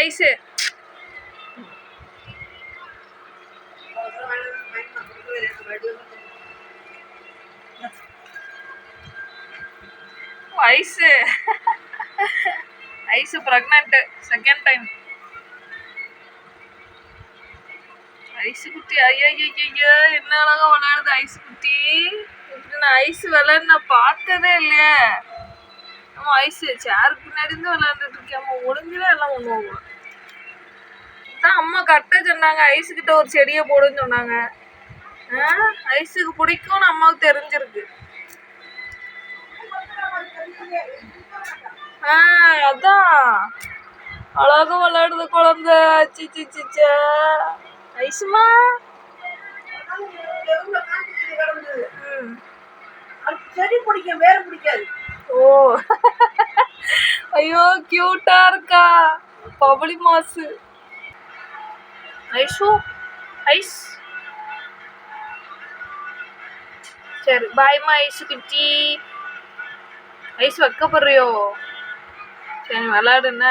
Ice. Aishu Aishu pregnant second time. Aishu குட்டி ஐயா என்ன அழகா விளையாடுது ஐஸு குட்டி. இப்படி நான் ஐஸு விளையாடு நான் பார்த்ததே இல்லையே. நம்ம ஐஸு சேருக்கு பின்னாடி இருந்து விளையாண்டுட்டு இருக்கேன். அம்மா ஒழுங்குல எல்லாம் பண்ணுவோம். தான் அம்மா கரெக்டாக சொன்னாங்க ஐஸுக்கிட்ட ஒரு செடியை போடுன்னு சொன்னாங்க. ஐஸுக்கு பிடிக்கும்னு அம்மாவுக்கு தெரிஞ்சிருக்கு. அதான் அழகா விளையாடுது குழந்தை. சிச்சா ஐசுமா. செடி பிடிக்கும், வேற பிடிக்காது. ஓ ஐயோ கியூட்டா இருக்கா பபுளி மாசு. ஐஷு ஐஸ். சரி பாய்மா ஐசு குட்டி. ஐஸ் வைக்கப்படுறியோ? சரி விளையாடுன.